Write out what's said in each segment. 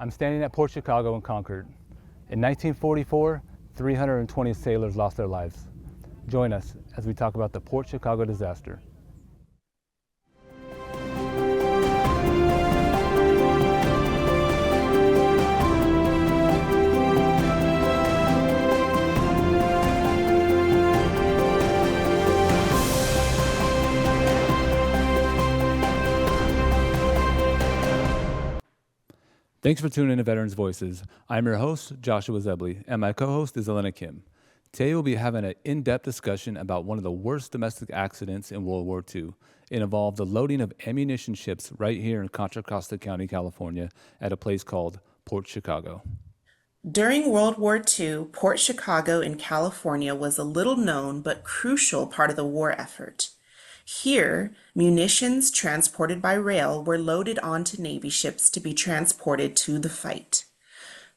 I'm standing at Port Chicago in Concord. In 1944, 320 sailors lost their lives. Join us as we talk about the Port Chicago disaster. Thanks for tuning in to Veterans Voices. I'm your host, Joshua Zebley, and my co-host is Elena Kim. Today we'll be having an in-depth discussion about one of the worst domestic accidents in World War II. It involved the loading of ammunition ships right here in Contra, Costa County, California, at a place called Port Chicago. During World War II, Port Chicago in California was a little known but crucial part of the war effort. Here, munitions transported by rail were loaded onto Navy ships to be transported to the fight.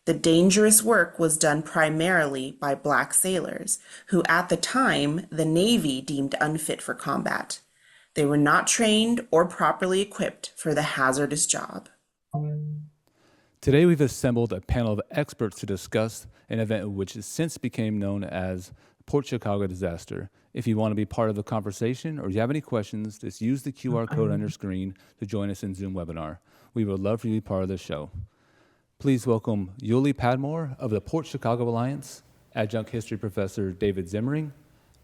The dangerous work was done primarily by black sailors, who at the time the Navy deemed unfit for combat. They were not trained or properly equipped for the hazardous job. Today we've assembled a panel of experts to discuss an event which has since became known as Port Chicago disaster. If you want to be part of the conversation or you have any questions, just use the QR code on your screen to join us in Zoom webinar. We would love for you to be part of the show. Please welcome Yuli Padmore of the Port Chicago Alliance, Adjunct History Professor David Zimmering,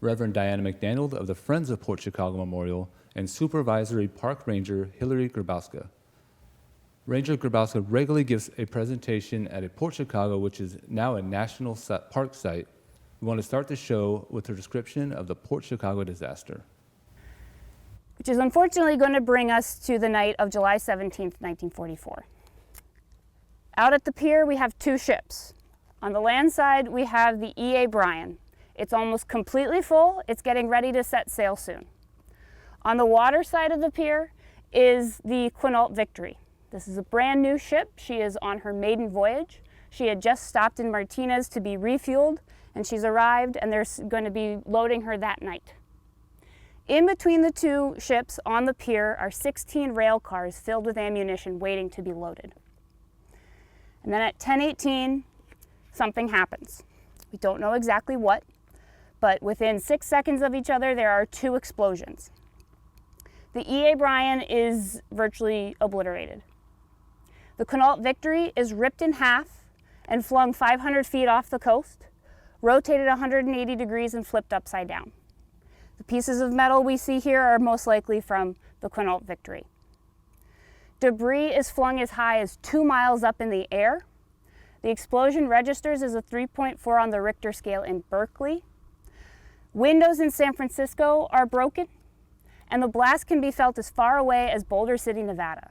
Reverend Diana McDaniel of the Friends of Port Chicago Memorial, and Supervisory Park Ranger Hillary Grabowska. Ranger Grabowska regularly gives a presentation at a Port Chicago, which is now a national park site. We want to start the show with her description of the Port Chicago disaster. Which is unfortunately going to bring us to the night of July 17th, 1944. Out at the pier, we have two ships. On the land side, we have the E.A. Bryan. It's almost completely full. It's getting ready to set sail soon. On the water side of the pier is the Quinault Victory. This is a brand new ship. She is on her maiden voyage. She had just stopped in Martinez to be refueled, and she's arrived, and they're going to be loading her that night. In between the two ships on the pier are 16 rail cars filled with ammunition waiting to be loaded. And then at 10:18, something happens. We don't know exactly what, but within 6 seconds of each other, there are two explosions. The E.A. Bryan is virtually obliterated. The Quinault Victory is ripped in half and flung 500 feet off the coast, rotated 180 degrees and flipped upside down. The pieces of metal we see here are most likely from the Quinault Victory. Debris is flung as high as 2 miles up in the air. The explosion registers as a 3.4 on the Richter scale in Berkeley. Windows in San Francisco are broken, and the blast can be felt as far away as Boulder City, Nevada.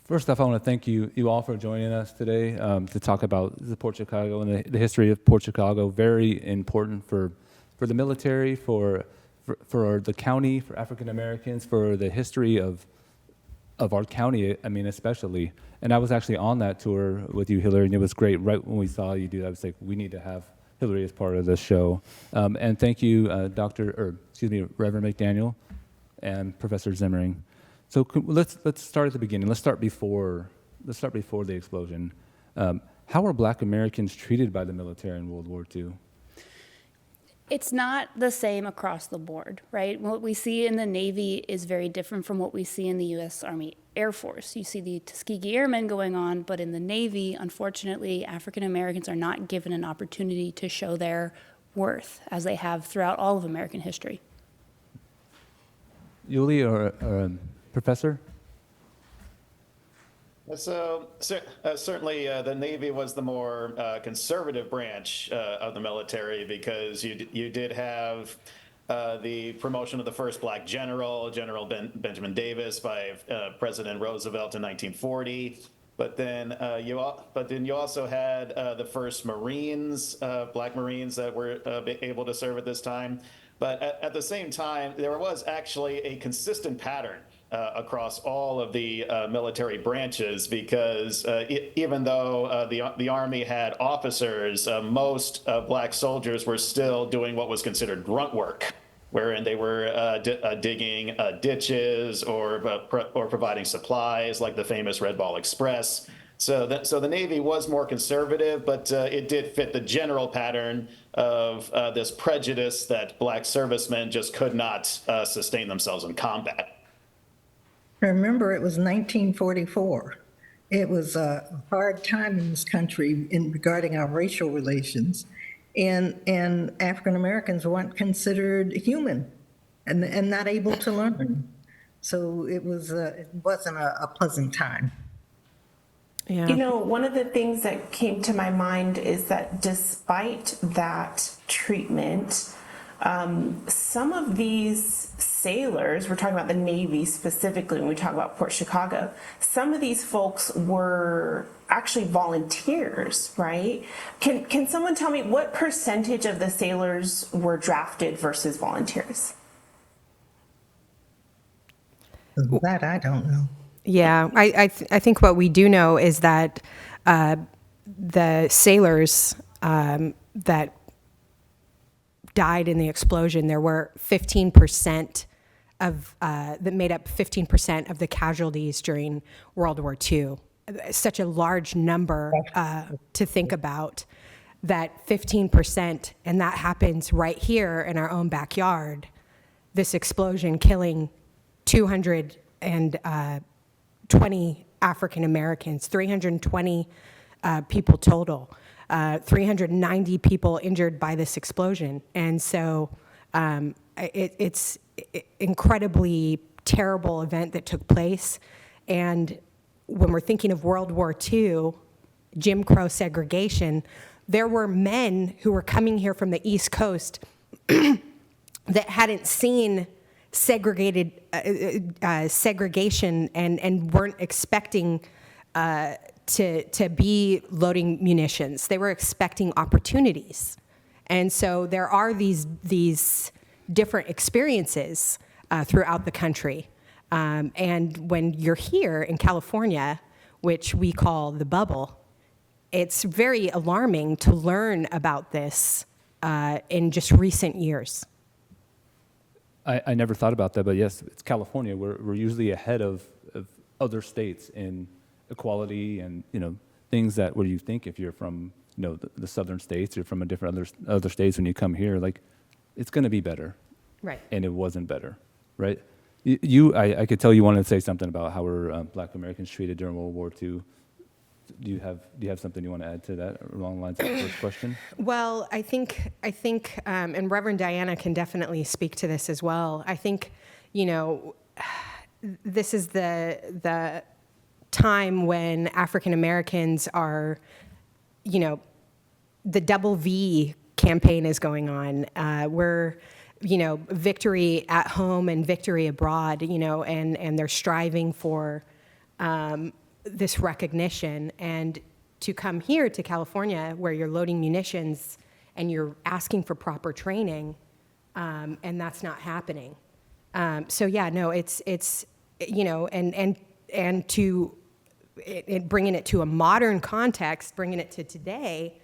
First off, I want to thank you all for joining us today to talk about the Port Chicago and the history of Port Chicago. Very important for the military, for the county, for African Americans, for the history of our county, I mean, especially. And I was actually on that tour with you, Hillary, and it was great. Right when we saw you do that, I was like, we need to have Hillary as part of this show. And thank you, Reverend McDaniel and Professor Zimmering. So let's start at the beginning. Let's start before the explosion. How were Black Americans treated by the military in World War II? It's not the same across the board, right? What we see in the Navy is very different from what we see in the U.S. Army Air Force. You see the Tuskegee Airmen going on, but in the Navy, unfortunately, African Americans are not given an opportunity to show their worth as they have throughout all of American history. Yuli or Professor? So certainly the Navy was the more conservative branch of the military, because you did have the promotion of the first black general, Benjamin Davis, by President Roosevelt in 1940. But then you also had the first Marines, black Marines that were able to serve at this time. But at the same time, there was actually a consistent pattern across all of the military branches, because even though the Army had officers, most black soldiers were still doing what was considered grunt work. wherein they were digging ditches or providing supplies, like the famous Red Ball Express. So the Navy was more conservative, but it did fit the general pattern of this prejudice that black servicemen just could not sustain themselves in combat. Remember, it was 1944. It was a hard time in this country in regarding our racial relations, and African Americans weren't considered human and not able to learn. So it wasn't a pleasant time. You know, one of the things that came to my mind is that despite that treatment, some of these sailors, we're talking about the Navy specifically when we talk about Port Chicago, some of these folks were actually volunteers, right? Can someone tell me what percentage of the sailors were drafted versus volunteers? That I don't know. Yeah, I think what we do know is that the sailors that died in the explosion, there were 15% of that made up 15% of the casualties during World War II. Such a large number to think about. That 15%, and that happens right here in our own backyard. This explosion killing 220 African Americans, 320 people total, 390 people injured by this explosion. And so it's incredibly terrible event that took place. And when we're thinking of World War II, Jim Crow segregation, there were men who were coming here from the East Coast that hadn't seen segregation and weren't expecting to be loading munitions. They were expecting opportunities. And so there are these different experiences throughout the country. And when you're here in California, which we call the bubble, it's very alarming to learn about this in just recent years. I never thought about that, but yes, it's California. We're usually ahead of other states in equality and, things that where you think if you're from, the southern states or from a different other states, when you come here, like, it's going to be better. Right. And it wasn't better, right? I could tell you wanted to say something about how were Black Americans treated during World War II. Do you have something you want to add to that along the lines of the first question? Well, I think, and Reverend Diana can definitely speak to this as well. I think, this is the time when African Americans are, the double V campaign is going on. We're, victory at home and victory abroad, and they're striving for this recognition. And to come here to California where you're loading munitions and you're asking for proper training, and that's not happening. So yeah, no, it's and to bringing it to a modern context, bringing it to today,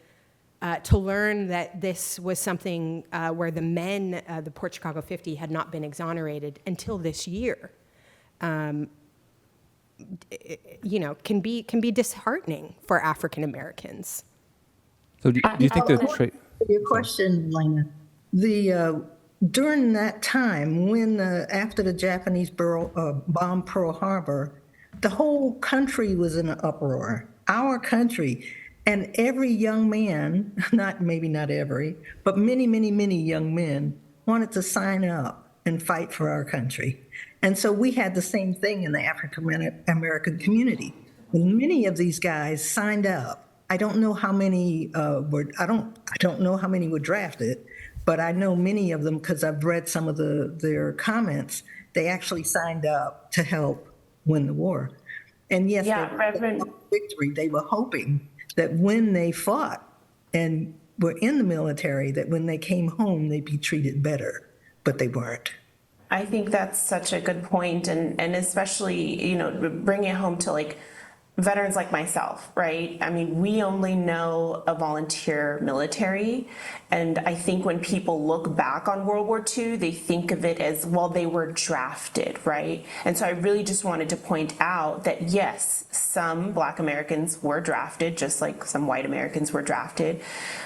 to learn that this was something where the men, the Port Chicago 50, had not been exonerated until this year. Can be disheartening for African Americans. So do you think the Your question, Lena. During that time, when after the Japanese bombed Pearl Harbor, the whole country was in an uproar. Our country, and every young man, maybe not every, but many, many, many young men wanted to sign up and fight for our country. And so we had the same thing in the African American community. Many of these guys signed up. I don't know how many I don't know how many were drafted, but I know many of them because I've read some of their comments. They actually signed up to help win the war. And yes, victory. They were hoping that when they fought and were in the military, that when they came home, they'd be treated better, but they weren't. I think that's such a good point, and especially, bring it home to like veterans like myself, right? I mean, we only know a volunteer military. And I think when people look back on World War II, they think of it as, well, they were drafted, right? And so I really just wanted to point out that, yes, some Black Americans were drafted, just like some white Americans were drafted,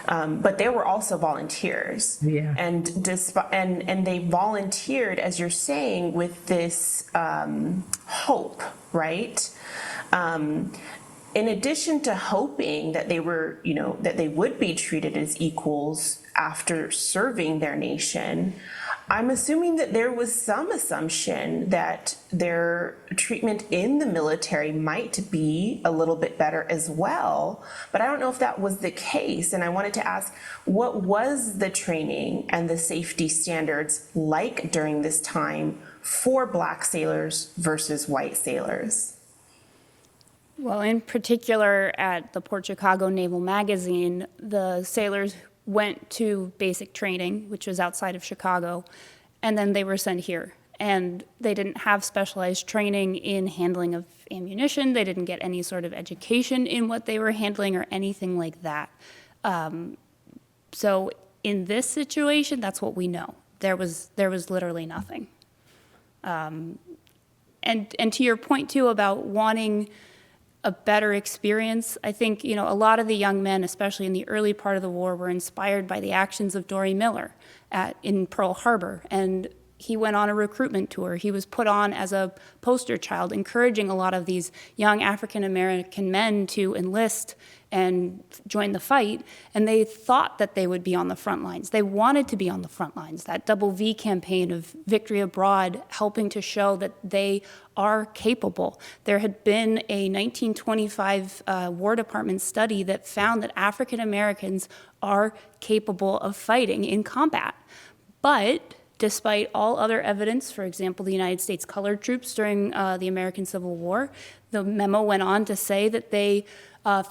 but they were also volunteers. Yeah. And they volunteered, as you're saying, with this hope, right? In addition to hoping that they were, that they would be treated as equals after serving their nation, I'm assuming that there was some assumption that their treatment in the military might be a little bit better as well. But I don't know if that was the case. And I wanted to ask, what was the training and the safety standards like during this time for Black sailors versus white sailors? Well, in particular, at the Port Chicago Naval Magazine, the sailors went to basic training, which was outside of Chicago, and then they were sent here. And they didn't have specialized training in handling of ammunition. They didn't get any sort of education in what they were handling or anything like that. So in this situation, that's what we know. There was literally nothing. And to your point, too, about wanting a better experience, I think, a lot of the young men, especially in the early part of the war, were inspired by the actions of Dory Miller in Pearl Harbor. And he went on a recruitment tour. He was put on as a poster child, encouraging a lot of these young African-American men to enlist and join the fight. And they thought that they would be on the front lines. They wanted to be on the front lines. That Double V campaign of Victory Abroad helping to show that they are capable. There had been a 1925 War Department study that found that African Americans are capable of fighting in combat. But despite all other evidence, for example, the United States colored troops during the American Civil War, the memo went on to say that they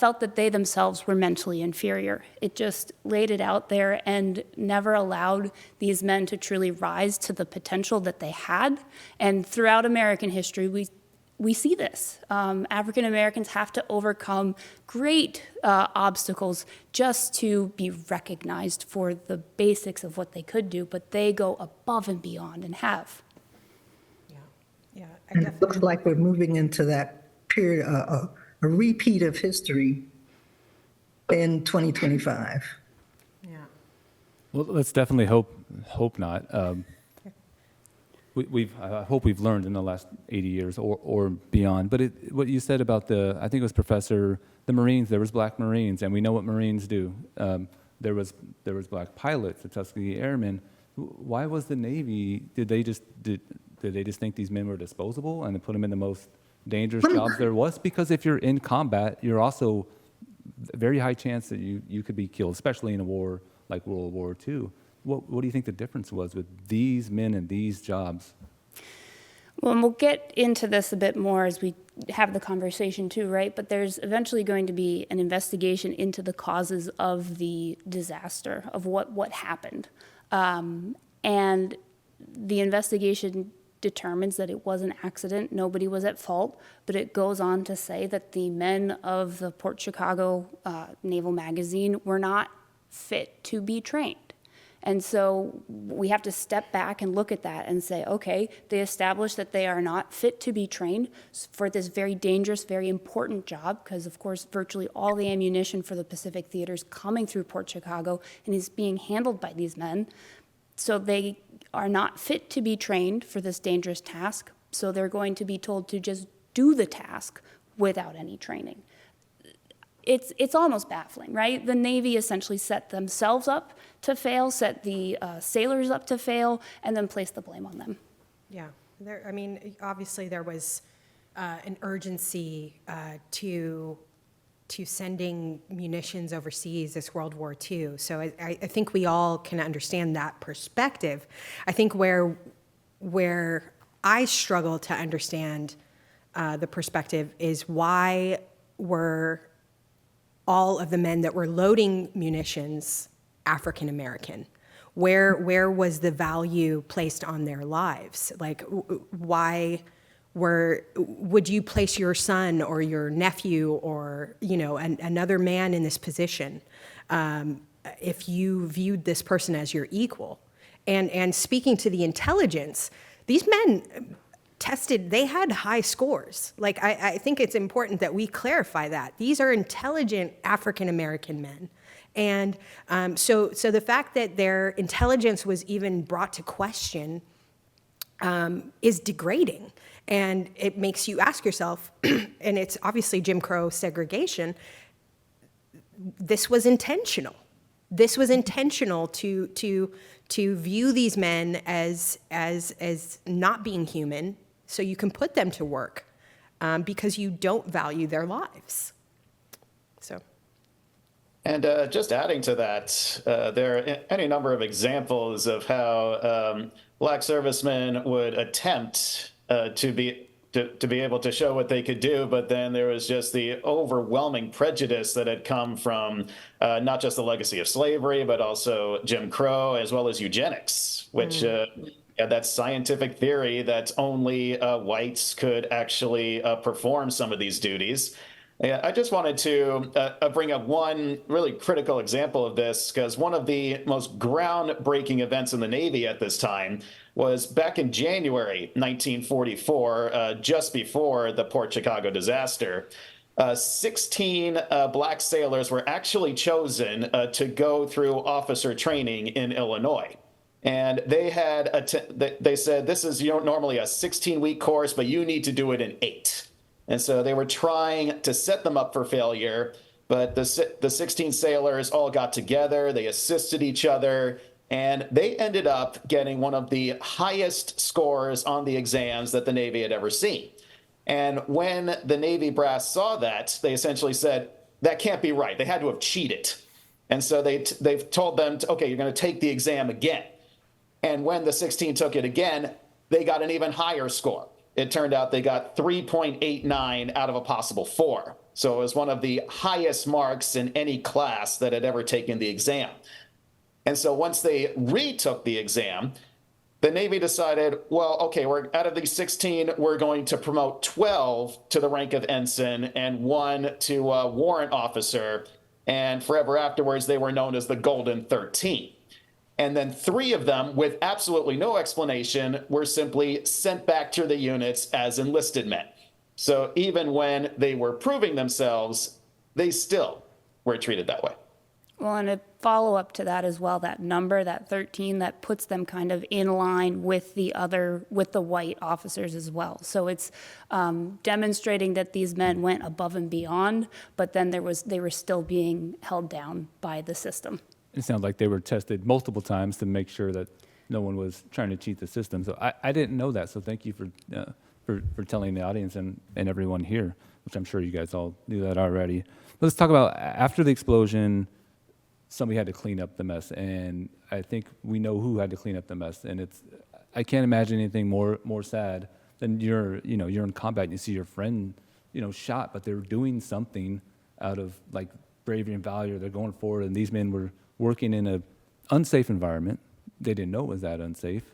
felt that they themselves were mentally inferior. It just laid it out there and never allowed these men to truly rise to the potential that they had. And throughout American history, we see this. African Americans have to overcome great obstacles just to be recognized for the basics of what they could do, but they go above and beyond and have. Yeah, And it looks like we're moving into that period, a repeat of history in 2025. Yeah. Well, let's definitely hope not. I hope we've learned in the last 80 years or beyond. But what you said about I think it was the Marines, there was Black Marines, and we know what Marines do. There was Black pilots, the Tuskegee Airmen. Why was the Navy, did they just think these men were disposable and put them in the most dangerous jobs there was? Because if you're in combat, you're also a very high chance that you could be killed, especially in a war like World War II. What do you think the difference was with these men and these jobs? Well, and we'll get into this a bit more as we have the conversation too, right? But there's eventually going to be an investigation into the causes of the disaster, of what happened. And the investigation determines that it was an accident, nobody was at fault, but it goes on to say that the men of the Port Chicago Naval Magazine were not fit to be trained. And so we have to step back and look at that and say, okay, they established that they are not fit to be trained for this very dangerous, very important job, because of course virtually all the ammunition for the Pacific Theater is coming through Port Chicago and is being handled by these men. So they are not fit to be trained for this dangerous task, so they're going to be told to just do the task without any training. It's almost baffling, right? The Navy essentially set themselves up to fail, set the sailors up to fail, and then place the blame on them. Yeah, obviously there was an urgency to sending munitions overseas this World War II. So I think we all can understand that perspective. I think where I struggle to understand the perspective is why were all of the men that were loading munitions African American? Where was the value placed on their lives? Like, why would you place your son or your nephew or, another man in this position if you viewed this person as your equal? And speaking to the intelligence, these men tested, they had high scores. Like, I think it's important that we clarify that. These are intelligent African-American men. And so the fact that their intelligence was even brought to question is degrading. And it makes you ask yourself, and it's obviously Jim Crow segregation, this was intentional. This was intentional to view these men as not being human, so you can put them to work because you don't value their lives. So. And just adding to that, there are any number of examples of how black servicemen would attempt to be able to show what they could do, but then there was just the overwhelming prejudice that had come from not just the legacy of slavery, but also Jim Crow, as well as eugenics, which had that scientific theory that only whites could actually perform some of these duties. Yeah, I just wanted to bring up one really critical example of this, because one of the most groundbreaking events in the Navy at this time was back in January 1944, just before the Port Chicago disaster. 16 black sailors were actually chosen to go through officer training in Illinois. And they they said, this is normally a 16-week course, but you need to do it in 8. And so they were trying to set them up for failure, but the 16 sailors all got together, they assisted each other, and they ended up getting one of the highest scores on the exams that the Navy had ever seen. And when the Navy brass saw that, they essentially said, that can't be right. They had to have cheated. And so they've told them, okay, you're going to take the exam again. And when the 16 took it again, they got an even higher score. It turned out they got 3.89 out of a possible 4. So it was one of the highest marks in any class that had ever taken the exam. And so once they retook the exam, the Navy decided, well, okay, we're out of these 16, we're going to promote 12 to the rank of ensign and 1 to warrant officer. And forever afterwards, they were known as the Golden 13. And then 3 of them, with absolutely no explanation, were simply sent back to the units as enlisted men. So even when they were proving themselves, they still were treated that way. Well, and a follow-up to that as well, that number, that 13, that puts them kind of in line with the white officers as well. So it's demonstrating that these men went above and beyond, but then they were still being held down by the system. It sounds like they were tested multiple times to make sure that no one was trying to cheat the system. So I didn't know that. So thank you for telling the audience and everyone here, which I'm sure you guys all knew that already. Let's talk about after the explosion, somebody had to clean up the mess, and I think we know who had to clean up the mess. And I can't imagine anything more sad than you're in combat and you see your friend shot, but they're doing something out of like bravery and valor. They're going forward, and these men were working in an unsafe environment. They didn't know it was that unsafe,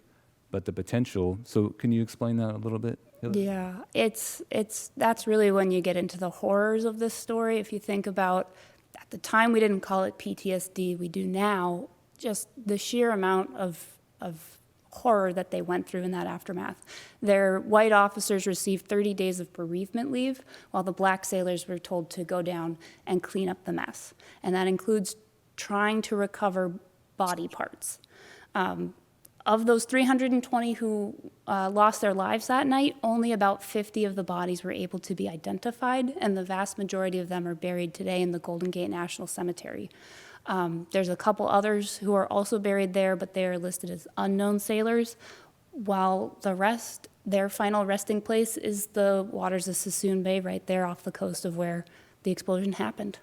but the potential. So can you explain that a little bit? Yeah, that's really when you get into the horrors of this story. If you think about, at the time we didn't call it PTSD, we do now, just the sheer amount of horror that they went through in that aftermath. Their white officers received 30 days of bereavement leave, while the black sailors were told to go down and clean up the mess. And that includes trying to recover body parts. Of those 320 who lost their lives that night, only about 50 of the bodies were able to be identified, and the vast majority of them are buried today in the Golden Gate National Cemetery. There's a couple others who are also buried there, but they are listed as unknown sailors, while the rest, their final resting place is the waters of Sassoon Bay, right there off the coast of where the explosion happened.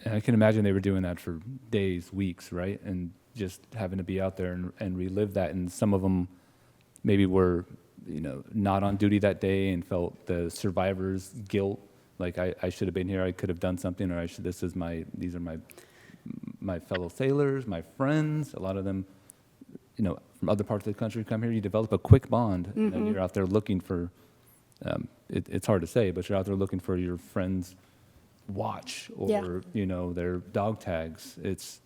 And I can imagine they were doing that for days, weeks, right? And just having to be out there and relive that. And some of them maybe were, not on duty that day and felt the survivor's guilt. Like I should have been here. I could have done something, or these are my fellow sailors, my friends. A lot of them, from other parts of the country come here. You develop a quick bond. Mm-hmm. And you're out there looking for It's hard to say, but you're out there looking for your friend's watch or Yeah. you know, their dog tags. It's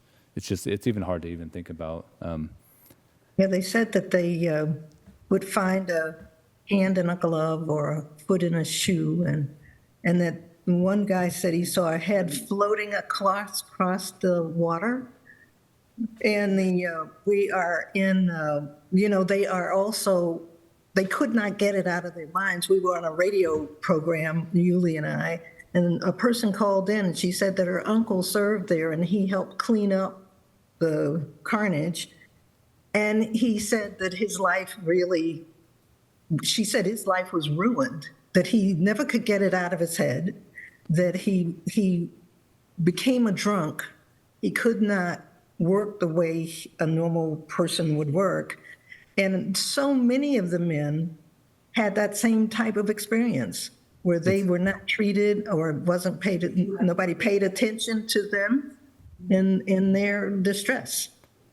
even hard to even think about. Yeah, they said that they would find a hand in a glove or a foot in a shoe, and that one guy said he saw a head floating across the water. And we are in, they are also, they could not get it out of their minds. We were on a radio program, Yuli and I, and a person called in and she said that her uncle served there and he helped clean up the carnage. And he said that his life really, she said his life was ruined, that he never could get it out of his head, that he became a drunk. He could not work the way a normal person would work. And so many of the men had that same type of experience where they were not treated or nobody paid attention to them in their distress.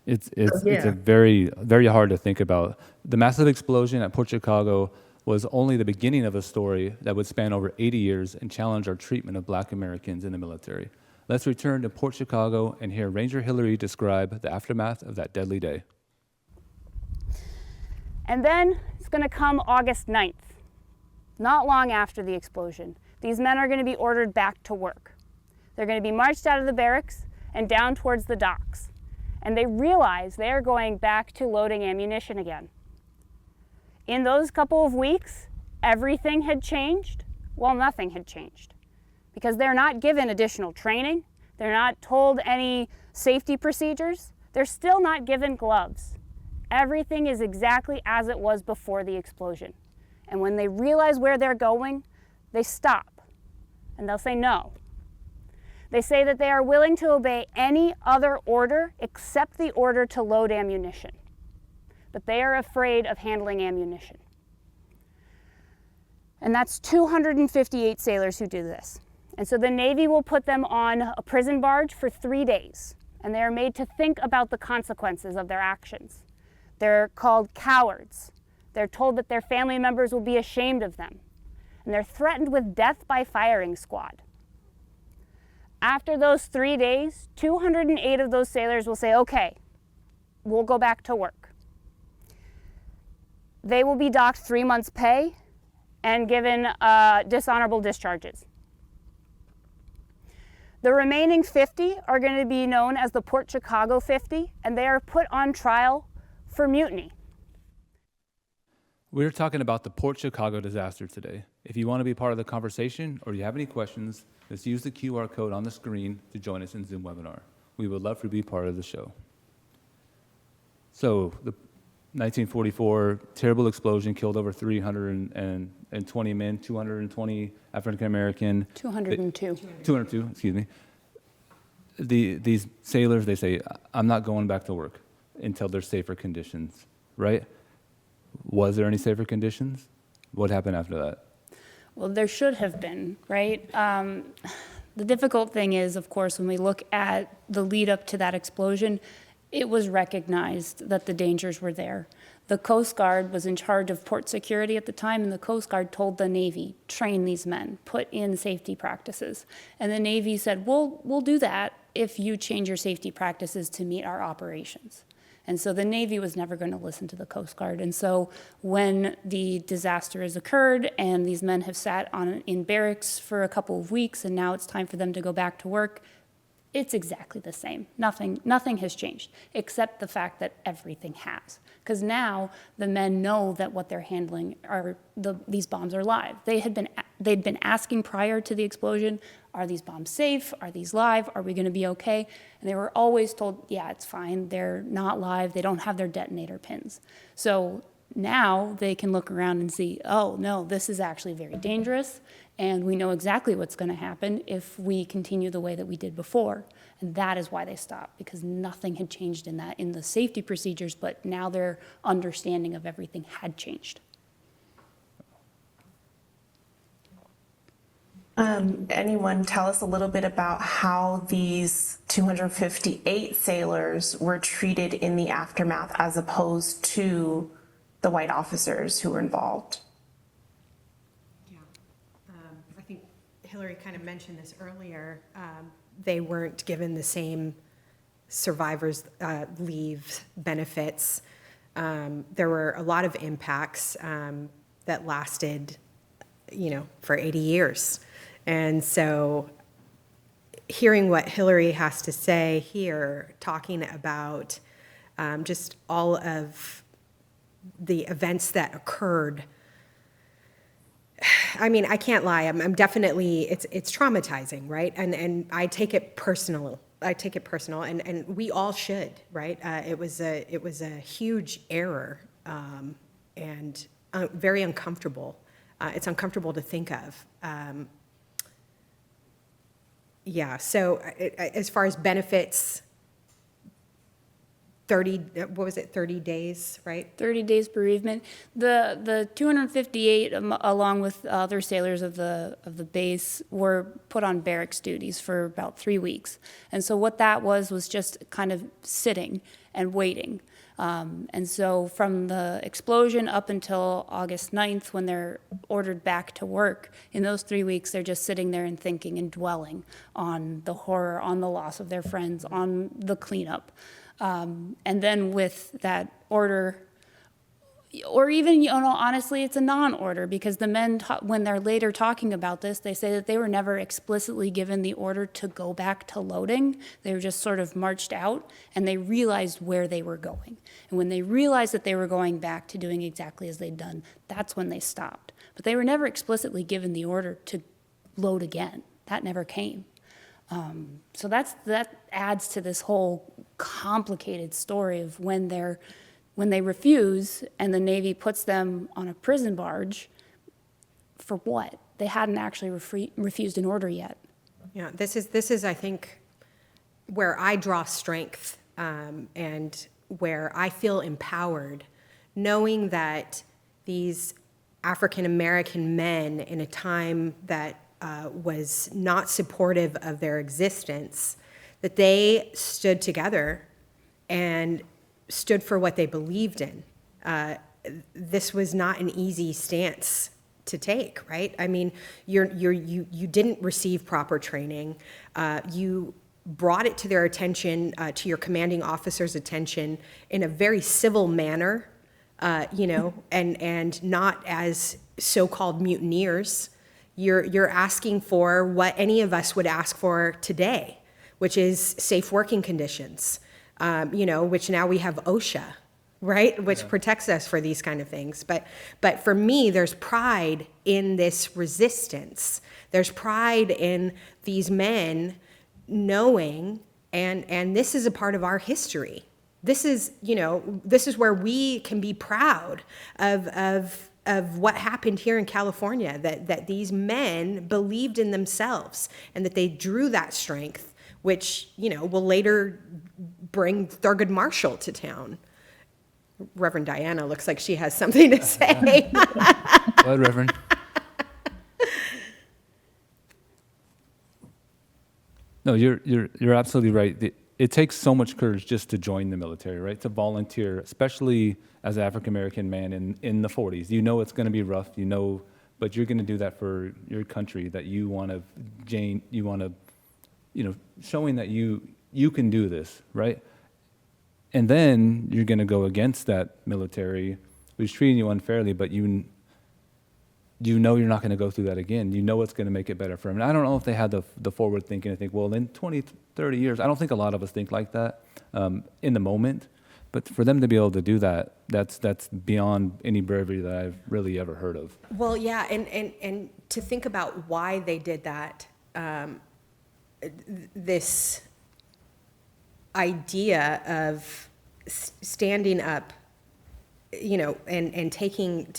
It's Yeah. a very, very hard to think about. The massive explosion at Port Chicago was only the beginning of a story that would span over 80 years and challenge our treatment of Black Americans in the military. Let's return to Port Chicago and hear Ranger Hillary describe the aftermath of that deadly day. And then it's going to come August 9th, not long after the explosion. These men are going to be ordered back to work. They're going to be marched out of the barracks and down towards the docks. And they realize they are going back to loading ammunition again. In those couple of weeks, everything had changed. Well, nothing had changed because they're not given additional training. They're not told any safety procedures. They're still not given gloves. Everything is exactly as it was before the explosion. And when they realize where they're going, they stop and they'll say no. They say that they are willing to obey any other order except the order to load ammunition. But they are afraid of handling ammunition. And that's 258 sailors who do this. And so the Navy will put them on a prison barge for 3 days. And they are made to think about the consequences of their actions. They're called cowards. They're told that their family members will be ashamed of them. And they're threatened with death by firing squad. After those 3 days, 208 of those sailors will say, okay, we'll go back to work. They will be docked 3 months' pay and given dishonorable discharges. The remaining 50 are going to be known as the Port Chicago 50, and they are put on trial for mutiny. We're talking about the Port Chicago disaster today. If you want to be part of the conversation or you have any questions, just use the QR code on the screen to join us in Zoom webinar. We would love for you to be part of the show. So the 1944 terrible explosion killed over 320 men, 220 African American. 202. 202, excuse me. These sailors, they say, I'm not going back to work until there's safer conditions, right? Was there any safer conditions? What happened after that? Well, there should have been, right? The difficult thing is, of course, when we look at the lead up to that explosion, it was recognized that the dangers were there. The Coast Guard was in charge of port security at the time, and the Coast Guard told the Navy, train these men, put in safety practices. And the Navy said, we'll do that if you change your safety practices to meet our operations. And so the Navy was never going to listen to the Coast Guard. And so when the disaster has occurred and these men have sat in barracks for a couple of weeks and now it's time for them to go back to work, it's exactly the same. Nothing has changed, except the fact that everything has. Because now the men know that what they're handling are these bombs are live. They'd been asking prior to the explosion, are these bombs safe? Are these live? Are we going to be okay? And they were always told, yeah, it's fine. They're not live. They don't have their detonator pins. So now they can look around and see, oh, no, this is actually very dangerous. And we know exactly what's going to happen if we continue the way that we did before. And that is why they stopped, because nothing had changed in the safety procedures, but now their understanding of everything had changed. Anyone tell us a little bit about how these 258 sailors were treated in the aftermath as opposed to the white officers who were involved? Hillary kind of mentioned this earlier, they weren't given the same survivors leave benefits. There were a lot of impacts that lasted, for 80 years. And so hearing what Hillary has to say here, talking about just all of the events that occurred, I mean, I can't lie. I'm definitely, it's traumatizing, right? And I take it personal. And we all should, right? It was a huge error, and very uncomfortable. It's uncomfortable to think of. Yeah. So as far as benefits, 30 days, right? 30 days bereavement. The 258, along with other sailors of the base, were put on barracks duties for about 3 weeks. And so what that was just kind of sitting and waiting. And so from the explosion up until August 9th, when they're ordered back to work, in those 3 weeks, they're just sitting there and thinking and dwelling on the horror, on the loss of their friends, on the cleanup. And then with that order, or even, honestly, it's a non-order, because the men, when they're later talking about this, they say that they were never explicitly given the order to go back to loading. They were just sort of marched out, and they realized where they were going. And when they realized that they were going back to doing exactly as they'd done, that's when they stopped. But they were never explicitly given the order to load again. That never came. So that adds to this whole complicated story of when they refuse and the Navy puts them on a prison barge, for what? They hadn't actually refused an order yet. Yeah, this is I think where I draw strength, and where I feel empowered, knowing that these African American men, in a time that was not supportive of their existence, that they stood together and stood for what they believed in. This was not an easy stance to take, right? I mean, you didn't receive proper training. You brought it to their attention, to your commanding officer's attention, in a very civil manner, and not as so-called mutineers. You're asking for what any of us would ask for today, which is safe working conditions, which now we have OSHA, right? Which protects us for these kind of things. But for me, there's pride in this resistance. There's pride in these men knowing, and this is a part of our history. This is where we can be proud of what happened here in California, that these men believed in themselves and that they drew that strength, which, will later bring Thurgood Marshall to town. Reverend Diana looks like she has something to say. Go ahead, Reverend. No, you're absolutely right. It takes so much courage just to join the military, right? To volunteer, especially as an African American man in the 40s. You know it's going to be rough, but you're going to do that for your country, that you want to, showing that you can do this, right? And then you're going to go against that military who's treating you unfairly, but you know you're not going to go through that again. You know it's going to make it better for them. And I don't know if they had the forward thinking to think, well, in 20, 30 years, I don't think a lot of us think like that in the moment. But for them to be able to do that, that's beyond any bravery that I've really ever heard of. Well, yeah, and to think about why they did that, this idea of standing up, and taking,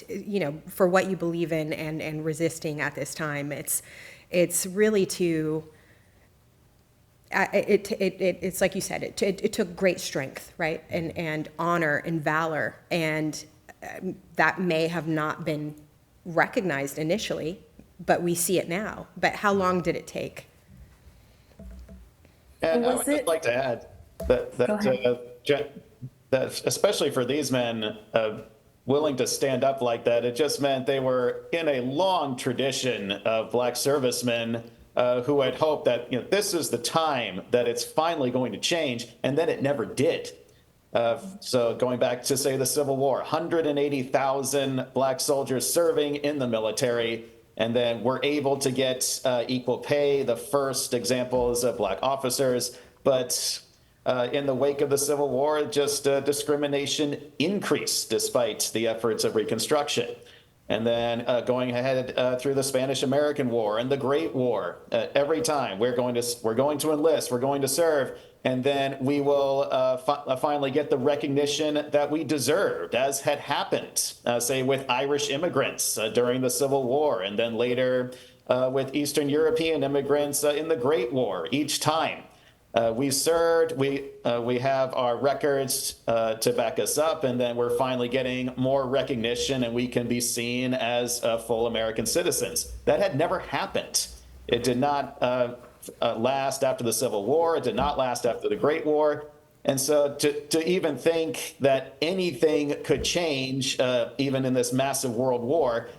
for what you believe in and resisting at this time, it's really to, it's like you said, it took great strength, right? And honor and valor, and that may have not been recognized initially, but we see it now. But how long did it take? And I would just like to add that especially for these men, willing to stand up like that. It just meant they were in a long tradition of black servicemen who had hoped that this is the time that it's finally going to change, and then it never did. So going back to, say, the Civil War, 180,000 black soldiers serving in the military, and then we're able to get equal pay, the first examples of black officers. But in the wake of the Civil War, just discrimination increased despite the efforts of Reconstruction. And then going ahead through the Spanish-American War and the Great War, every time we're going to enlist, we're going to serve, and then we will finally get the recognition that we deserved, as had happened, say, with Irish immigrants during the Civil War, and then later with Eastern European immigrants in the Great War. Each time we served, we have our records to back us up, and then we're finally getting more recognition, and we can be seen as full American citizens. That had never happened. It did not last after the Civil War. It did not last after the Great War. And so to even think that anything could change, even in this massive world war,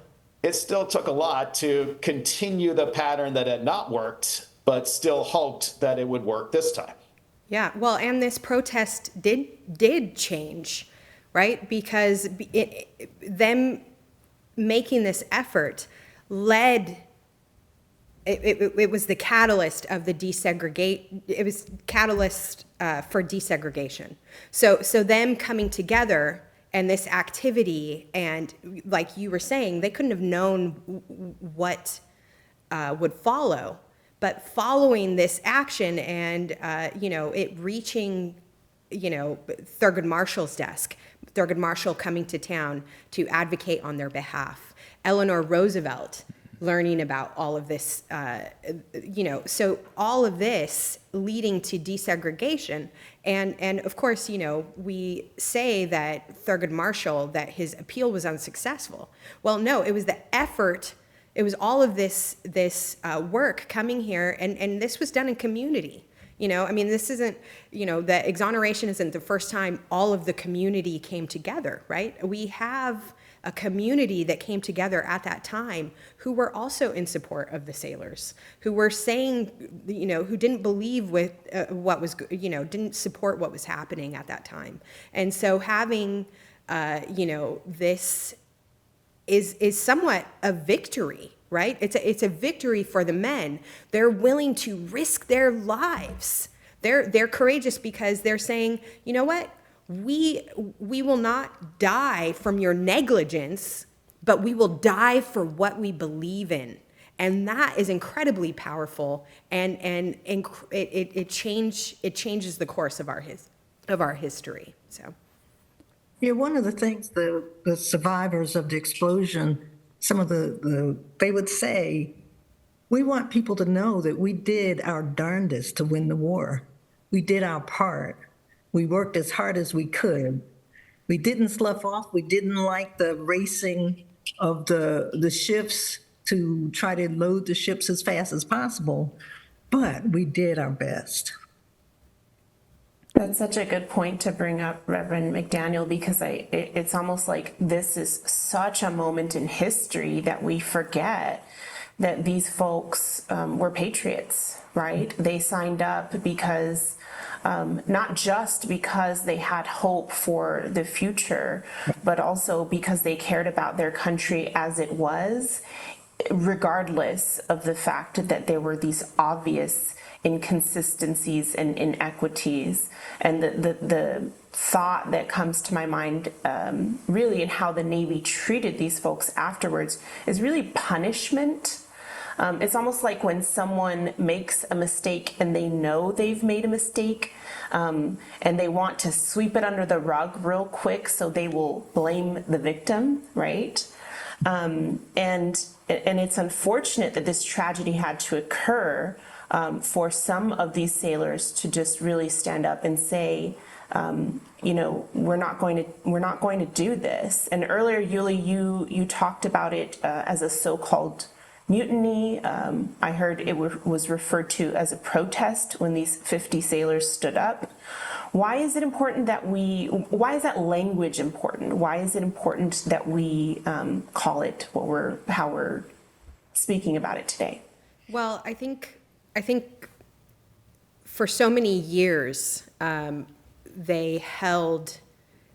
it still took a lot to continue the pattern that had not worked, but still hoped that it would work this time. Yeah, well, and this protest did change, right? Because them making this effort led. It was the catalyst of the desegregate. It was catalyst for desegregation. So them coming together and this activity, and like you were saying, they couldn't have known what would follow. But following this action and it reaching Thurgood Marshall's desk, Thurgood Marshall coming to town to advocate on their behalf, Eleanor Roosevelt learning about all of this, so all of this leading to desegregation. And of course, we say that Thurgood Marshall, that his appeal was unsuccessful. Well, no, it was the effort. It was all of this work coming here, and this was done in community. This isn't, the exoneration isn't the first time all of the community came together, right? We have a community that came together at that time who were also in support of the sailors, who were saying, who didn't believe with what was, didn't support what was happening at that time. And so having, this is somewhat a victory, right? It's a victory for the men. They're willing to risk their lives. They're courageous because they're saying, you know what? We will not die from your negligence, but we will die for what we believe in. And that is incredibly powerful, and it changes the course of our history. So. Yeah, one of the things the survivors of the explosion, some of they would say, we want people to know that we did our darndest to win the war. We did our part. We worked as hard as we could. We didn't slough off. We didn't like the racing of the ships to try to load the ships as fast as possible, but we did our best. That's such a good point to bring up, Reverend McDaniel, because it's almost like this is such a moment in history that we forget that these folks were patriots, right? They signed up because, not just because they had hope for the future, but also because they cared about their country as it was, regardless of the fact that there were these obvious inconsistencies and inequities. And the thought that comes to my mind really in how the Navy treated these folks afterwards is really punishment. It's almost like when someone makes a mistake and they know they've made a mistake, and they want to sweep it under the rug real quick so they will blame the victim, right? And it's unfortunate that this tragedy had to occur for some of these sailors to just really stand up and say, we're not going to do this. And earlier, Yuli, you talked about it as a so-called mutiny. I heard it was referred to as a protest when these 50 sailors stood up. Why is it important why is that language important? Why is it important that we call it how we're speaking about it today? Well, I think for so many years, they held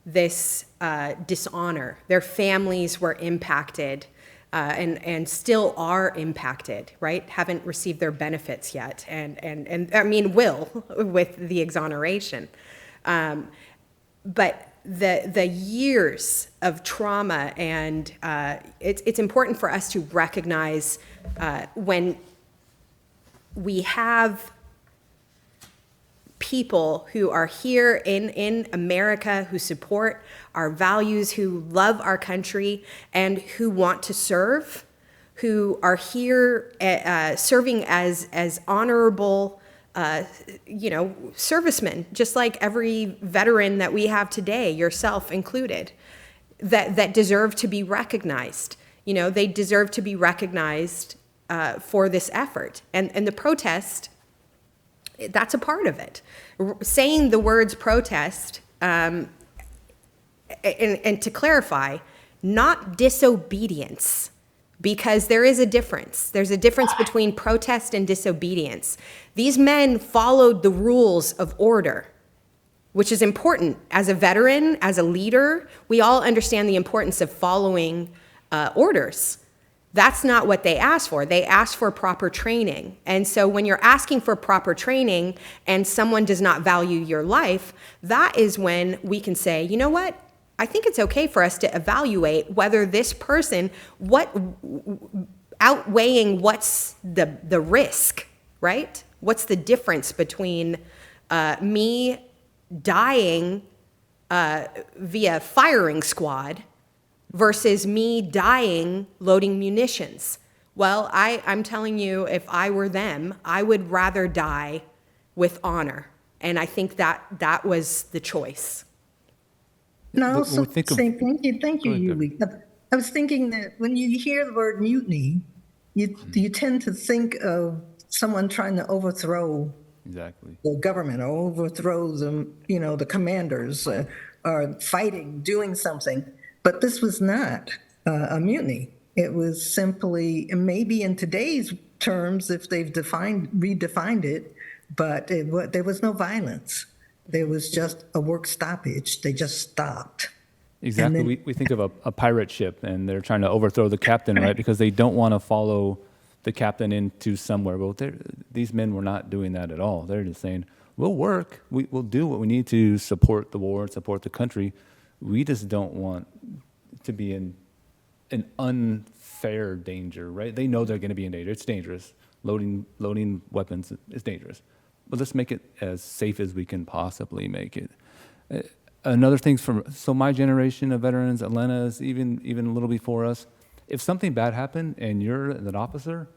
this dishonor. Their families were impacted, and still are impacted, right? Haven't received their benefits yet, and I mean will with the exoneration. But the years of trauma, and it's important for us to recognize when we have people who are here in America, who support our values, who love our country, and who want to serve, who are here serving as honorable, servicemen, just like every veteran that we have today, yourself included, that deserve to be recognized. They deserve to be recognized for this effort, and the protest. That's a part of it. Saying the words protest, and to clarify, not disobedience, because there is a difference. There's a difference between protest and disobedience. These men followed the rules of order, which is important. As a veteran, as a leader, we all understand the importance of following orders. That's not what they asked for. They asked for proper training. And so when you're asking for proper training and someone does not value your life, that is when we can say, you know what? I think it's okay for us to evaluate whether this person, outweighing what's the risk, right? What's the difference between me dying via firing squad versus me dying loading munitions? Well, I'm telling you, if I were them, I would rather die with honor. And I think that was the choice. And I When also we think of- say, thank you, Go ahead, Yuli. I was thinking that when you hear the word mutiny, you tend to think of someone trying to overthrow Exactly. the government or overthrow the commanders, or fighting, doing something. But this was not a mutiny. It was simply, maybe in today's terms, if they've redefined it, but there was no violence. There was just a work stoppage. They just stopped. Exactly. And then- We think of a pirate ship, and they're trying to overthrow the captain, right? Because they don't want to follow the captain into somewhere. Well, these men were not doing that at all. They're just saying, we'll work. We'll do what we need to support the war and support the country. We just don't want to be in an unfair danger, right? They know they're going to be in danger. It's dangerous. Loading weapons is dangerous. But let's make it as safe as we can possibly make it. Another thing so my generation of veterans, Atlanta's, even a little before us, if something bad happened and you're an officer,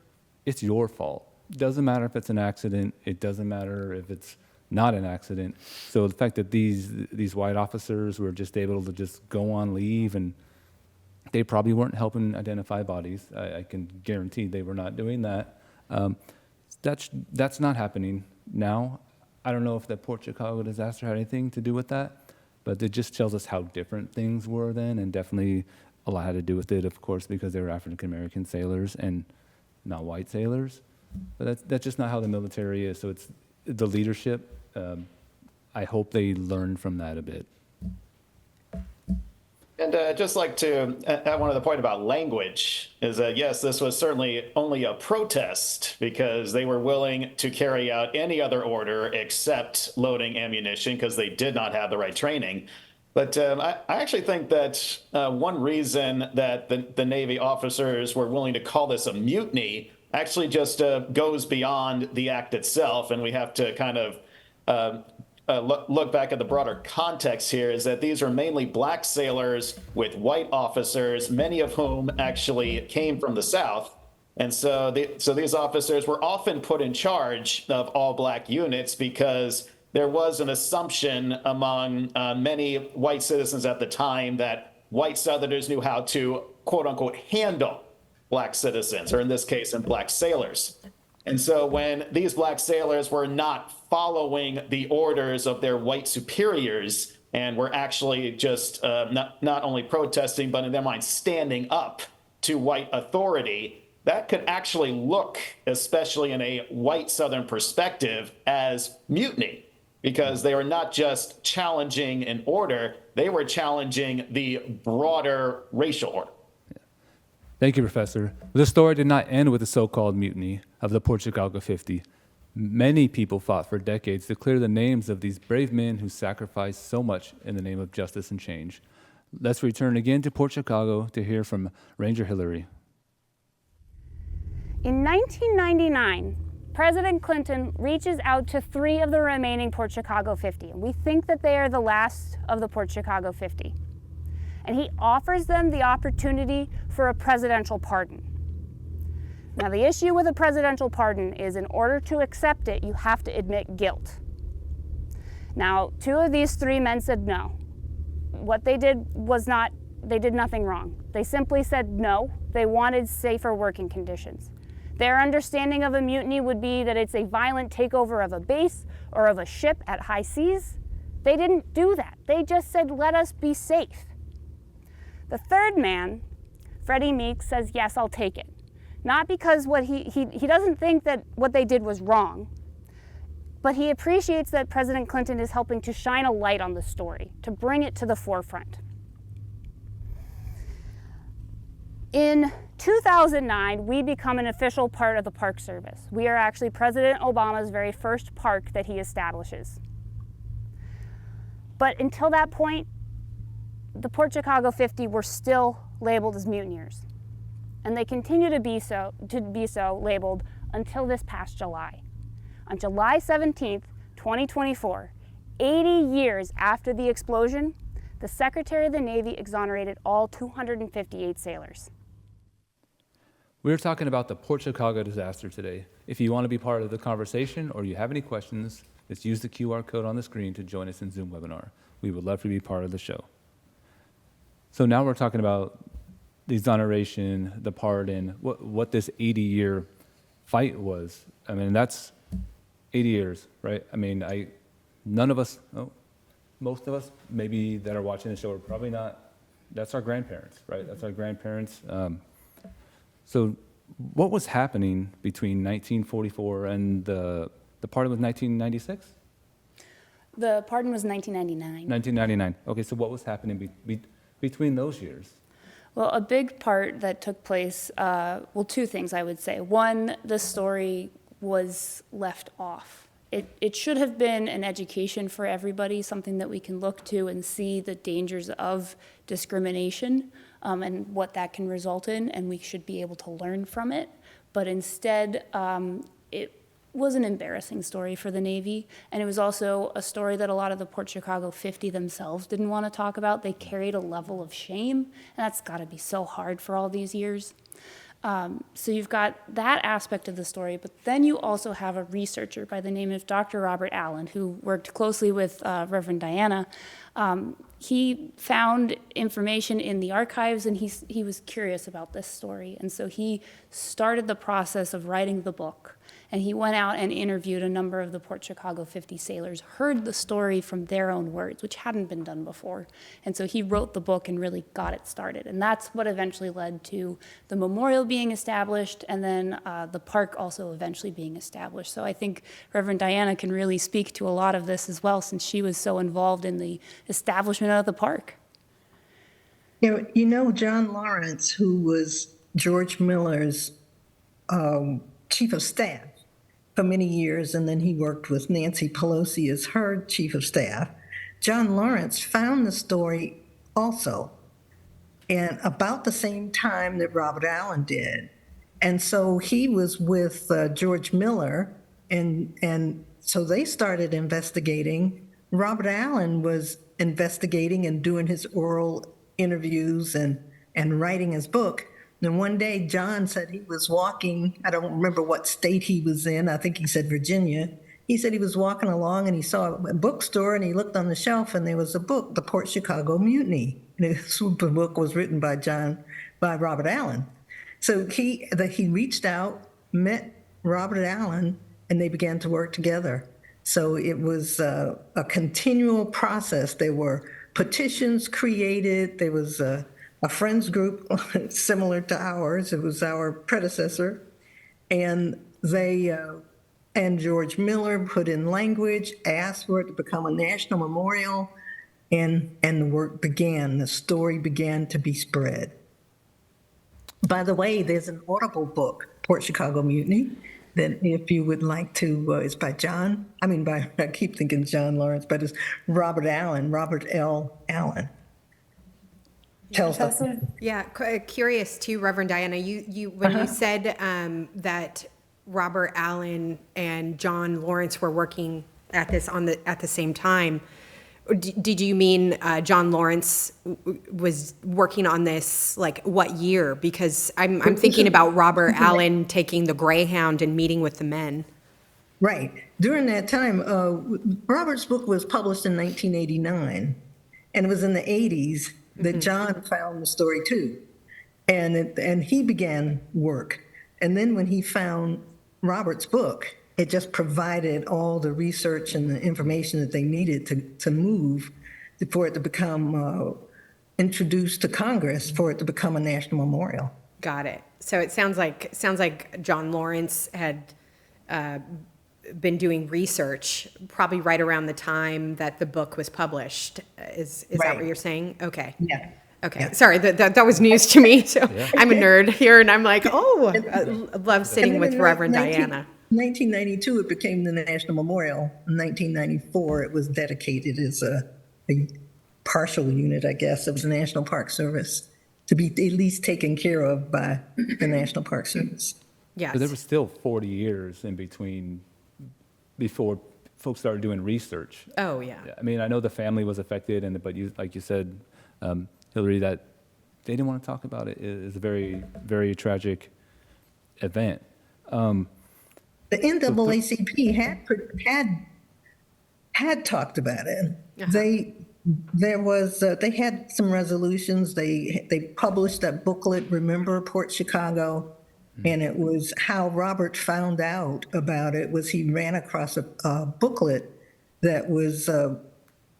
it's your fault. Doesn't matter if it's an accident. It doesn't matter if it's not an accident. So the fact that these white officers were just able to just go on leave, and they probably weren't helping identify bodies. I can guarantee they were not doing that. That's not happening now. I don't know if the Port Chicago disaster had anything to do with that, but it just tells us how different things were then, and definitely a lot had to do with it, of course, because they were African-American sailors and not white sailors. But that's just not how the military is. So it's the leadership. I hope they learn from that a bit. And just like to add one other point about language is that, yes, this was certainly only a protest because they were willing to carry out any other order except loading ammunition because they did not have the right training. But I actually think that one reason that the Navy officers were willing to call this a mutiny actually just goes beyond the act itself. And we have to kind of look back at the broader context here, is that these are mainly black sailors with white officers, many of whom actually came from the South. And so these officers were often put in charge of all black units because there was an assumption among many white citizens at the time that white Southerners knew how to, quote unquote, handle black citizens, or in this case, black sailors. And so when these black sailors were not following the orders of their white superiors and were actually just not only protesting, but in their minds standing up to white authority, that could actually look, especially in a white Southern perspective, as mutiny, because they were not just challenging an order, they were challenging the broader racial order. Thank you, Professor. The story did not end with the so-called mutiny of the Port Chicago 50. Many people fought for decades to clear the names of these brave men who sacrificed so much in the name of justice and change. Let's return again to Port Chicago to hear from Ranger Hillary. In 1999, President Clinton reaches out to 3 of the remaining Port Chicago 50. And we think that they are the last of the Port Chicago 50. And he offers them the opportunity for a presidential pardon. Now, the issue with a presidential pardon is in order to accept it, you have to admit guilt. Now, 2 of these 3 men said no. What they did was they did nothing wrong. They simply said no. They wanted safer working conditions. Their understanding of a mutiny would be that it's a violent takeover of a base or of a ship at high seas. They didn't do that. They just said, let us be safe. The 3rd man, Freddie Meeks, says, yes, I'll take it. Not because he doesn't think that what they did was wrong, but he appreciates that President Clinton is helping to shine a light on the story, to bring it to the forefront. In 2009, we become an official part of the Park Service. We are actually President Obama's very first park that he establishes. But until that point, the Port Chicago 50 were still labeled as mutineers. And they continue to be so labeled until this past July. On July 17th, 2024, 80 years after the explosion, the Secretary of the Navy exonerated all 258 sailors. We're talking about the Port Chicago disaster today. If you want to be part of the conversation or you have any questions, just use the QR code on the screen to join us in Zoom webinar. We would love to be part of the show. So now we're talking about the exoneration, the pardon, what this 80-year fight was. I mean, that's 80 years, right? I mean, none of us, most of us maybe that are watching the show are probably not, that's our grandparents, right? That's our grandparents. So what was happening between 1944 and the pardon was 1996? The pardon was 1999. 1999. Okay, so what was happening between those years? Well, a big part that took place, 2 things I would say. One, the story was left off. It should have been an education for everybody, something that we can look to and see the dangers of discrimination and what that can result in, and we should be able to learn from it. But instead, it was an embarrassing story for the Navy, and it was also a story that a lot of the Port Chicago 50 themselves didn't want to talk about. They carried a level of shame, and that's got to be so hard for all these years. So you've got that aspect of the story, but then you also have a researcher by the name of Dr. Robert Allen, who worked closely with Reverend Diana. He found information in the archives, and he was curious about this story, and so he started the process of writing the book. And he went out and interviewed a number of the Port Chicago 50 sailors, heard the story from their own words, which hadn't been done before. And so he wrote the book and really got it started. And that's what eventually led to the memorial being established, and then the park also eventually being established. So I think Reverend Diana can really speak to a lot of this as well, since she was so involved in the establishment of the park. You know John Lawrence, who was George Miller's chief of staff for many years, and then he worked with Nancy Pelosi as her chief of staff. John Lawrence found the story also, and about the same time that Robert Allen did. And so he was with George Miller, and so they started investigating. Robert Allen was investigating and doing his oral interviews and writing his book. And one day, John said he was walking, I don't remember what state he was in, I think he said Virginia. He said he was walking along and he saw a bookstore and he looked on the shelf and there was a book, The Port Chicago Mutiny. And this book was written by Robert Allen. So he reached out, met Robert Allen, and they began to work together. So it was a continual process. There were petitions created. There was a friends group similar to ours. It was our predecessor. And they and George Miller put in language, asked for it to become a national memorial, and the work began. The story began to be spread. By the way, there's an Audible book, Port Chicago Mutiny, that if you would like to, it's by I keep thinking John Lawrence, but it's Robert Allen, Robert L. Allen. Tells us. Yeah, curious too, Reverend Diana. You when you said that Robert Allen and John Lawrence were working at this at the same time, did you mean John Lawrence was working on this like what year? Because I'm thinking about Robert Allen taking the Greyhound and meeting with the men. Right. During that time, Robert's book was published in 1989, and it was in the 80s that John found the story too. And he began work. And then when he found Robert's book, it just provided all the research and the information that they needed to move for it to become introduced to Congress, for it to become a national memorial. Got it. So it sounds like John Lawrence had been doing research probably right around the time that the book was published. Is Right. that what you're saying? Okay. Yeah. Okay. Yeah. Sorry, that was news to me. So I'm a nerd here, and I'm like, oh, I love sitting And with then in Reverend Diana. 1992, it became the National Memorial. In 1994, it was dedicated as a partial unit, I guess, of the National Park Service to be at least taken care of by the National Park Service. Yes. But there was still 40 years in between before folks started doing research. Oh, yeah. I mean, I know the family was affected, but like you said, Hillary, that they didn't want to talk about it. It is a very, very tragic event. The NAACP had talked about it. They had some resolutions. They published that booklet, Remember Port Chicago, and it was how Robert found out about it was he ran across a booklet that was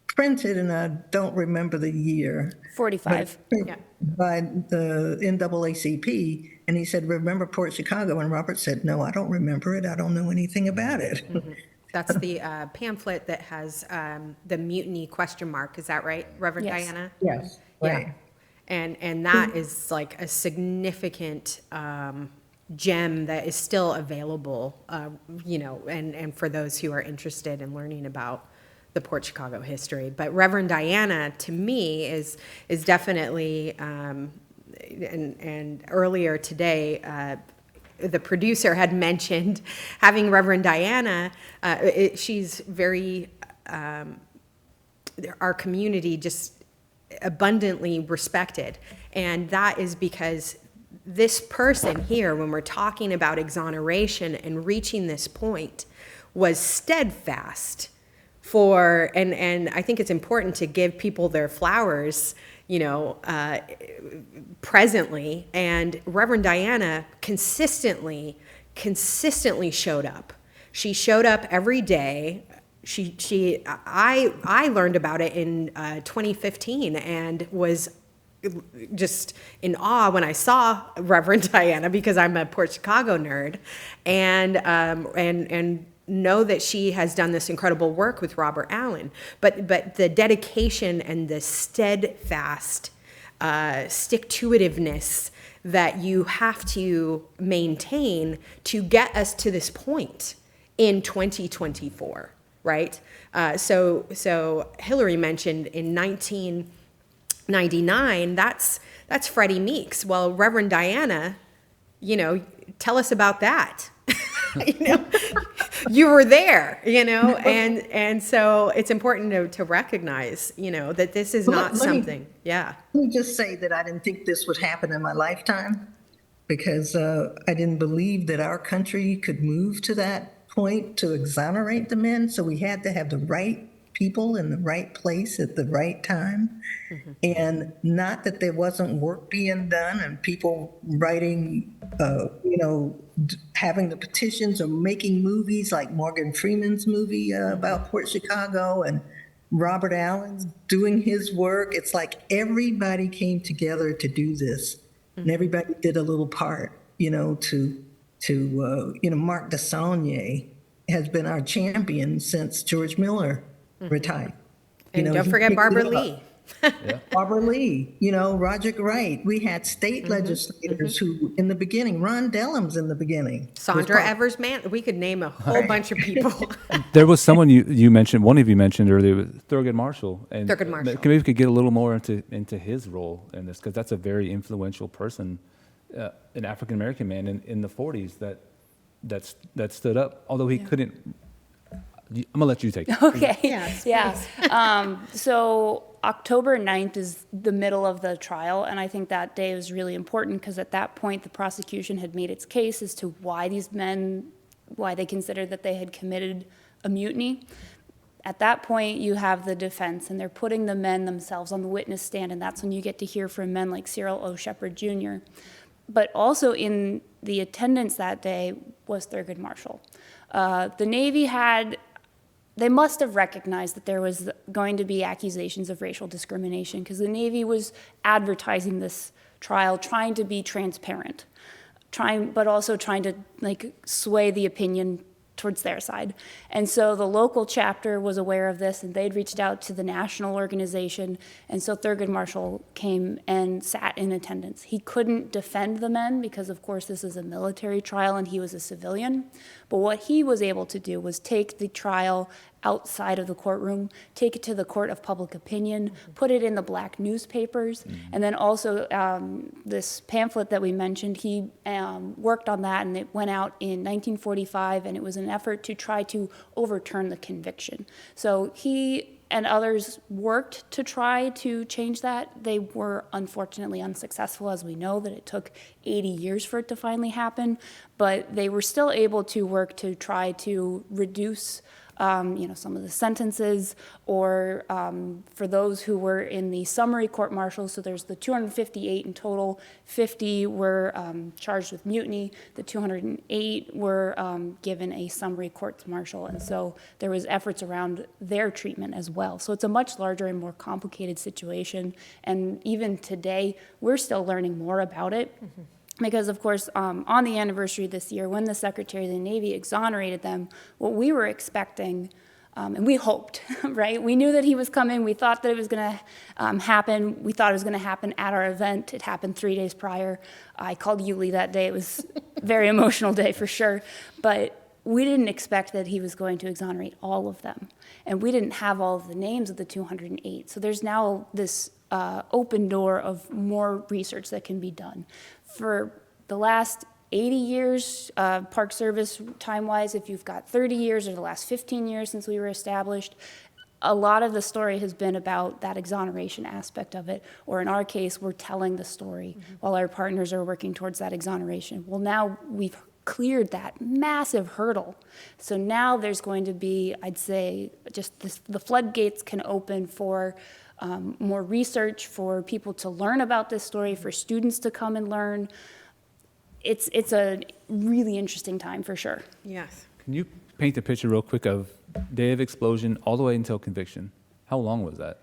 printed, and I don't remember the year. 45. Yeah. By the NAACP, and he said, "Remember Port Chicago?" And Robert said, "No, I don't remember it. I don't know anything about it." That's the pamphlet that has the mutiny question mark. Is that right, Reverend Yes. Diana? Yes, right. Yeah. And that is like a significant gem that is still available, and for those who are interested in learning about the Port Chicago history. But Reverend Diana, to me, is definitely, and earlier today, the producer had mentioned having Reverend Diana. She's very, our community just abundantly respected. And that is because this person here, when we're talking about exoneration and reaching this point, was steadfast for, and I think it's important to give people their flowers, presently. And Reverend Diana consistently showed up. She showed up every day. I learned about it in 2015 and was just in awe when I saw Reverend Diana, because I'm a Port Chicago nerd, and know that she has done this incredible work with Robert Allen. But the dedication and the steadfast stick-to-itiveness that you have to maintain to get us to this point in 2024, right? So Hillary mentioned in 1999, that's Freddie Meeks. Well, Reverend Diana, tell us about that. You were there, and so it's important to recognize, that this is not something. Yeah. Let me just say that I didn't think this would happen in my lifetime, because I didn't believe that our country could move to that point to exonerate the men. So we had to have the right people in the right place at the right time. And not that there wasn't work being done and people writing, having the petitions or making movies like Morgan Freeman's movie about Port Chicago, and Robert Allen's doing his work. It's like everybody came together to do this, and everybody did a little part, Mark Desaulniers has been our champion since George Miller retired. And don't he forget picked Barbara it up. Lee. Barbara Lee, Roger Wright. We had state legislators who, in the beginning, Ron Dellums in the beginning. Sandra Evers Mann. We could name a whole bunch of people. There was someone you mentioned, one of you mentioned earlier, Thurgood Marshall. And Thurgood Marshall. maybe we could get a little more into his role in this, because that's a very influential person, an African-American man in the 40s that stood up, although he couldn't. I'm going to let you take it. Okay. Yes, Yeah. So October 9th is the middle of the trial, and I think that day was really important because at that point the prosecution had made its case as to why they considered that they had committed a mutiny. At that point, you have the defense, and they're putting the men themselves on the witness stand, and that's when you get to hear from men like Cyril O. Shepherd Jr. But also in the attendance that day was Thurgood Marshall. The Navy they must have recognized that there was going to be accusations of racial discrimination, because the Navy was advertising this trial, trying to be transparent, but also trying to sway the opinion towards their side. And so the local chapter was aware of this, and they'd reached out to the national organization, and so Thurgood Marshall came and sat in attendance. He couldn't defend the men because, of course, this is a military trial and he was a civilian, but what he was able to do was take the trial outside of the courtroom, take it to the court of public opinion, put it in the black newspapers, and then also this pamphlet that we mentioned, he worked on that, and it went out in 1945, and it was an effort to try to overturn the conviction. So he and others worked to try to change that. They were unfortunately unsuccessful, as we know that it took 80 years for it to finally happen, but they were still able to work to try to reduce some of the sentences, or for those who were in the summary court-martial, so there's the 258 in total, 50 were charged with mutiny, the 208 were given a summary court-martial, and so there was efforts around their treatment as well. So it's a much larger and more complicated situation, and even today, we're still learning more about it. Because, of course, on the anniversary this year, when the Secretary of the Navy exonerated them, what we were expecting, and we hoped, right? We knew that he was coming. We thought that it was going to happen. We thought it was going to happen at our event. It happened 3 days prior. I called Yuli that day. It was a very emotional day for sure. But we didn't expect that he was going to exonerate all of them. And we didn't have all of the names of the 208. So there's now this open door of more research that can be done. For the last 80 years, Park Service time-wise, if you've got 30 years or the last 15 years since we were established, a lot of the story has been about that exoneration aspect of it, or in our case, we're telling the story while our partners are working towards that exoneration. Well, now we've cleared that massive hurdle. So now there's going to be, I'd say, just the floodgates can open for more research, for people to learn about this story, for students to come and learn. It's a really interesting time for sure. Yes. Can you paint a picture real quick of day of explosion all the way until conviction? How long was that?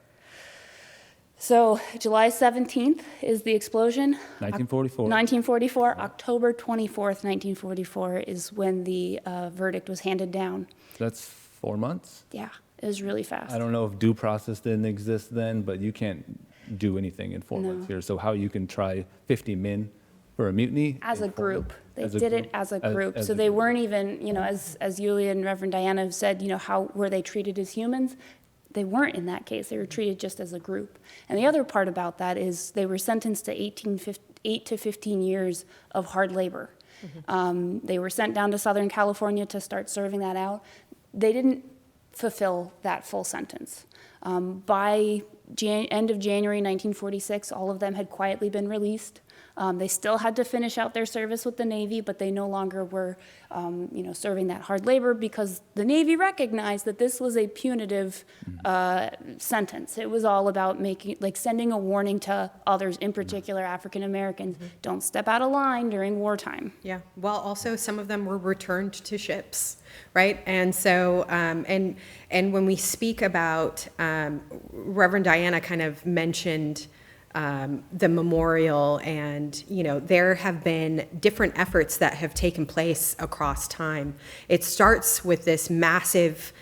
So July 17th is the explosion. 1944. 1944. October 24th, 1944 is when the verdict was handed down. That's 4 months? Yeah, it was really fast. I don't know if due process didn't exist then, but you can't do anything in 4 months here. So how you can try 50 men for a mutiny? As a in 4 group. months? They As a did group? it as a As- group. as So a they group. weren't even, as Yulia and Reverend Diana have said, how were they treated as humans? They weren't in that case. They were treated just as a group. And the other part about that is they were sentenced to 8 to 15 years of hard labor. They were sent down to Southern California to start serving that out. They didn't fulfill that full sentence. By end of January 1946, all of them had quietly been released. They still had to finish out their service with the Navy, but they no longer were, serving that hard labor because the Navy recognized that this was a punitive sentence. It was all about sending a warning to others, in particular African Americans, don't step out of line during wartime. Yeah. Well, also some of them were returned to ships, right? And so, and when we speak about, Reverend Diana kind of mentioned the memorial, and there have been different efforts that have taken place across time. It starts with this massive,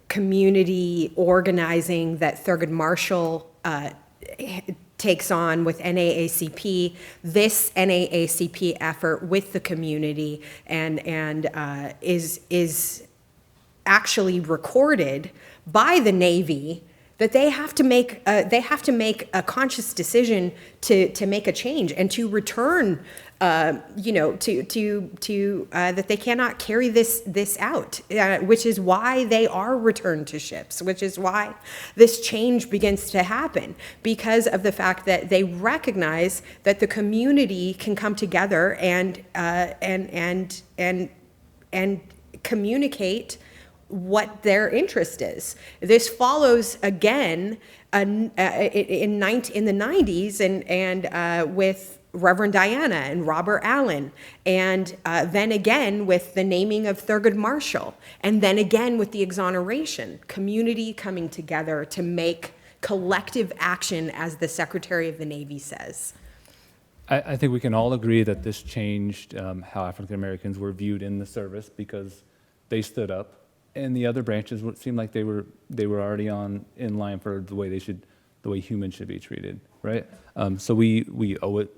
community organizing that Thurgood Marshall takes on with NAACP. This NAACP effort with the community and is actually recorded by the Navy, that they have to make a conscious decision to make a change and to return, that they cannot carry this out, which is why they are returned to ships, which is why this change begins to happen, because of the fact that they recognize that the community can come together and communicate what their interest is. This follows again in the 90s and with Reverend Diana and Robert Allen, and then again with the naming of Thurgood Marshall, and then again with the exoneration. Community coming together to make collective action, as the Secretary of the Navy says. I think we can all agree that this changed how African Americans were viewed in the service, because they stood up, and the other branches seemed like they were already in line for the way humans should be treated, right? So we owe it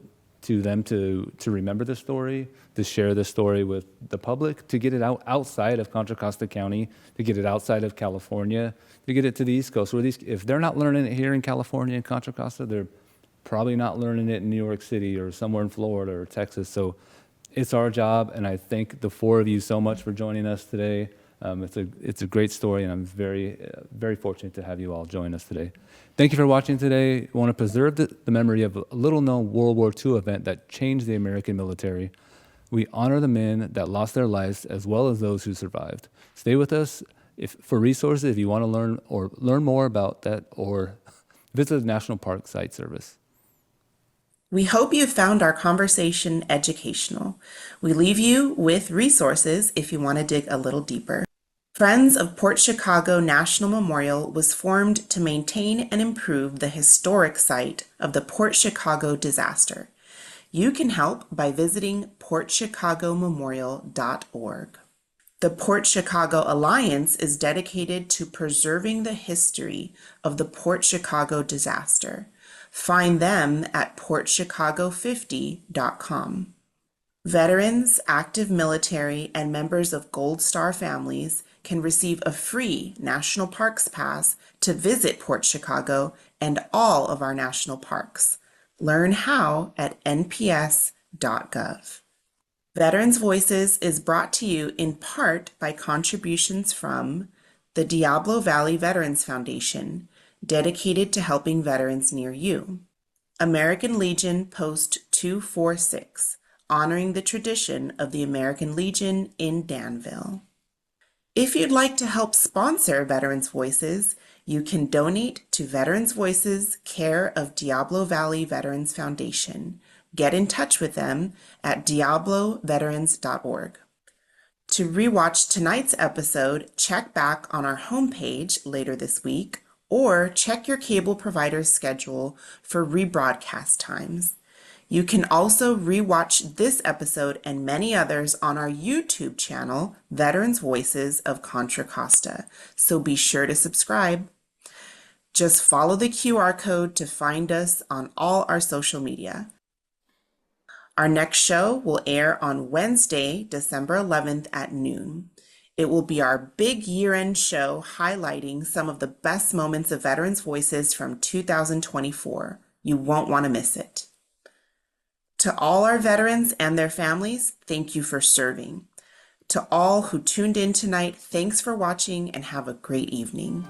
to them to remember the story, to share the story with the public, to get it outside of Contra Costa County, to get it outside of California, to get it to the East Coast. If they're not learning it here in California and Contra Costa, they're probably not learning it in New York City or somewhere in Florida or Texas. So it's our job, and I thank the four of you so much for joining us today. It's a great story, and I'm very, very fortunate to have you all join us today. Thank you for watching today. We want to preserve the memory of a little-known World War II event that changed the American military. We honor the men that lost their lives as well as those who survived. Stay with us for resources if you want to learn more about that, or visit the National Park Site Service. We hope you found our conversation educational. We leave you with resources if you want to dig a little deeper. Friends of Port Chicago National Memorial was formed to maintain and improve the historic site of the Port Chicago disaster. You can help by visiting portchicagomemorial.org. The Port Chicago Alliance is dedicated to preserving the history of the Port Chicago disaster. Find them at portchicago50.com. Veterans, active military, and members of Gold Star families can receive a free National Parks Pass to visit Port Chicago and all of our national parks. Learn how at nps.gov. Veterans Voices is brought to you in part by contributions from the Diablo Valley Veterans Foundation, dedicated to helping veterans near you. American Legion Post 246, honoring the tradition of the American Legion in Danville. If you'd like to help sponsor Veterans Voices, you can donate to Veterans Voices, care of Diablo Valley Veterans Foundation. Get in touch with them at diabloveterans.org. To rewatch tonight's episode, check back on our homepage later this week, or check your cable provider's schedule for rebroadcast times. You can also rewatch this episode and many others on our YouTube channel, Veterans Voices of Contra Costa, so be sure to subscribe. Just follow the QR code to find us on all our social media. Our next show will air on Wednesday, December 11th at noon. It will be our big year-end show highlighting some of the best moments of Veterans Voices from 2024. You won't want to miss it. To all our veterans and their families, thank you for serving. To all who tuned in tonight, thanks for watching and have a great evening.